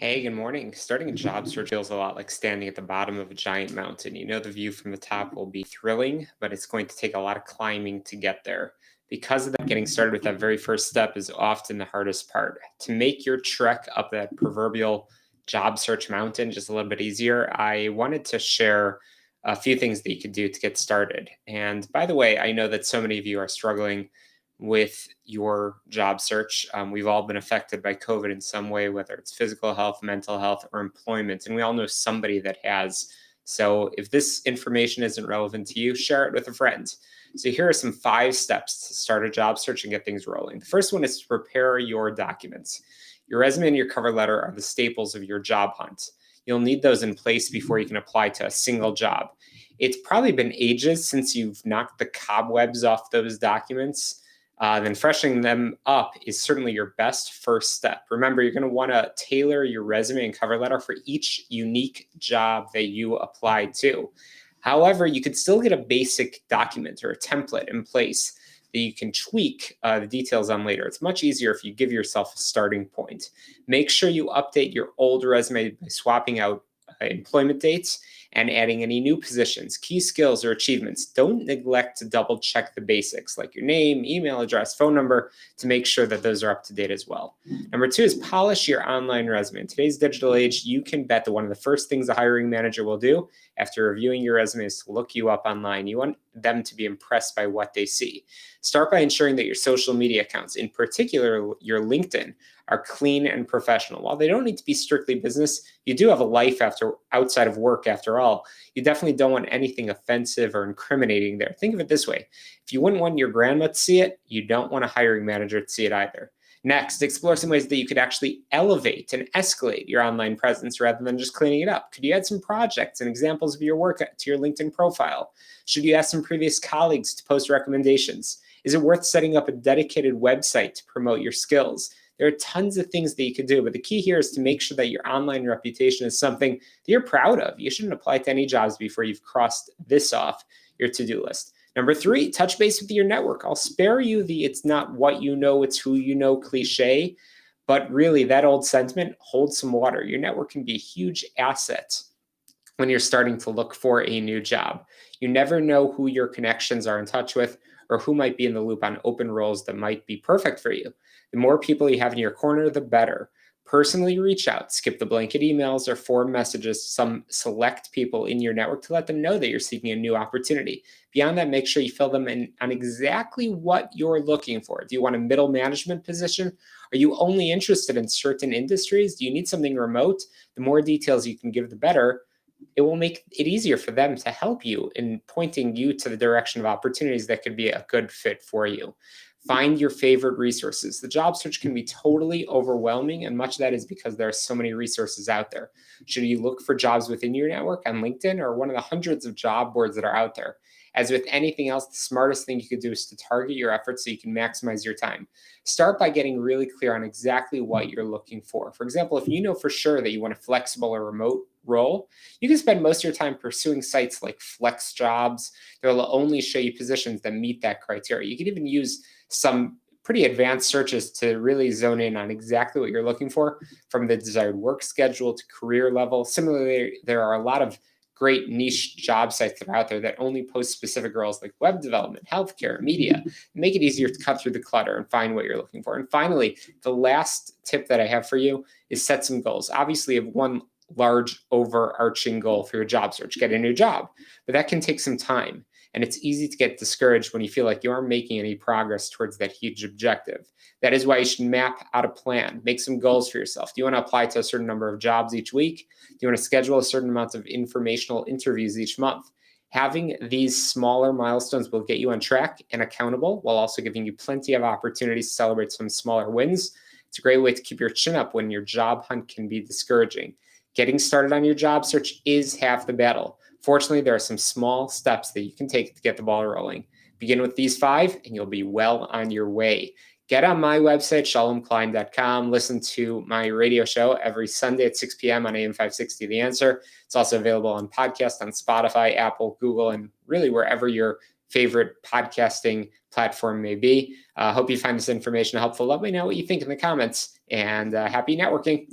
Hey, good morning. Starting a job search feels a lot like standing at the bottom of a giant mountain. You know, the view from the top will be thrilling, but it's going to take a lot of climbing to get there. Because of that, getting started with that very first step is often the hardest part. To make your trek up that proverbial job search mountain just a little bit easier, I wanted to share a few things that you could do to get started. And by the way, I know that so many of you are struggling with your job search. We've all been affected by COVID in some way, whether it's physical health, mental health, or employment. And we all know somebody that has. So if this information isn't relevant to you, share it with a friend. So here are some 5 steps to start a job search and get things rolling. The first one is to prepare your documents. Your resume and your cover letter are the staples of your job hunt. You'll need those in place before you can apply to a single job. It's probably been ages since you've knocked the cobwebs off those documents, then freshening them up is certainly your best first step. Remember, you're going to want to tailor your resume and cover letter for each unique job that you apply to. However, you could still get a basic document or a template in place that you can tweak the details on later. It's much easier if you give yourself a starting point. Make sure you update your old resume by swapping out employment dates and adding any new positions, key skills, or achievements. Don't neglect to double check the basics like your name, email address, phone number to make sure that those are up to date as well. Number 2 is polish your online resume. In today's digital age, you can bet that one of the first things a hiring manager will do after reviewing your resume is to look you up online. You want them to be impressed by what they see. Start by ensuring that your social media accounts, in particular your LinkedIn, are clean and professional. While they don't need to be strictly business, you do have a life outside of work after all. You definitely don't want anything offensive or incriminating there. Think of it this way. If you wouldn't want your grandma to see it, you don't want a hiring manager to see it either. Next, explore some ways that you could actually elevate and escalate your online presence rather than just cleaning it up. Could you add some projects and examples of your work to your LinkedIn profile? Should you ask some previous colleagues to post recommendations? Is it worth setting up a dedicated website to promote your skills? There are tons of things that you could do, but the key here is to make sure that your online reputation is something that you're proud of. You shouldn't apply to any jobs before you've crossed this off your to-do list. Number 3, touch base with your network. I'll spare you the "it's not what you know, it's who you know" cliche, but really that old sentiment holds some water. Your network can be a huge asset when you're starting to look for a new job. You never know who your connections are in touch with or who might be in the loop on open roles that might be perfect for you. The more people you have in your corner, the better. Personally reach out, skip the blanket emails or forward messages to some select people in your network to let them know that you're seeking a new opportunity. Beyond that, make sure you fill them in on exactly what you're looking for. Do you want a middle management position? Are you only interested in certain industries? Do you need something remote? The more details you can give, the better. It will make it easier for them to help you in pointing you to the direction of opportunities that could be a good fit for you. Find your favorite resources. The job search can be totally overwhelming, and much of that is because there are so many resources out there. Should you look for jobs within your network on LinkedIn or one of the hundreds of job boards that are out there? As with anything else, the smartest thing you could do is to target your efforts so you can maximize your time. Start by getting really clear on exactly what you're looking for. For example, if you know for sure that you want a flexible or remote role, you can spend most of your time pursuing sites like Flex Jobs. They'll only show you positions that meet that criteria. You can even use some pretty advanced searches to really zone in on exactly what you're looking for, from the desired work schedule to career level. Similarly, there are a lot of great niche job sites that are out there that only post specific roles like web development, healthcare, media. Make it easier to cut through the clutter and find what you're looking for. And finally, the last tip that I have for you is set some goals. Obviously, you have one large overarching goal for your job search: get a new job, but that can take some time. And it's easy to get discouraged when you feel like you aren't making any progress towards that huge objective. That is why you should map out a plan, make some goals for yourself. Do you want to apply to a certain number of jobs each week? Do you want to schedule a certain amount of informational interviews each month? Having these smaller milestones will get you on track and accountable while also giving you plenty of opportunities to celebrate some smaller wins. It's a great way to keep your chin up when your job hunt can be discouraging. Getting started on your job search is half the battle. Fortunately, there are some small steps that you can take to get the ball rolling. Begin with these 5 and you'll be well on your way. Get on my website, shalomklein.com. Listen to my radio show every Sunday at 6 p.m. on AM 560 The Answer. It's also available on podcast on Spotify, Apple, Google, and really wherever your favorite podcasting platform may be. Hope you find this information helpful. Let me know what you think in the comments, and happy networking.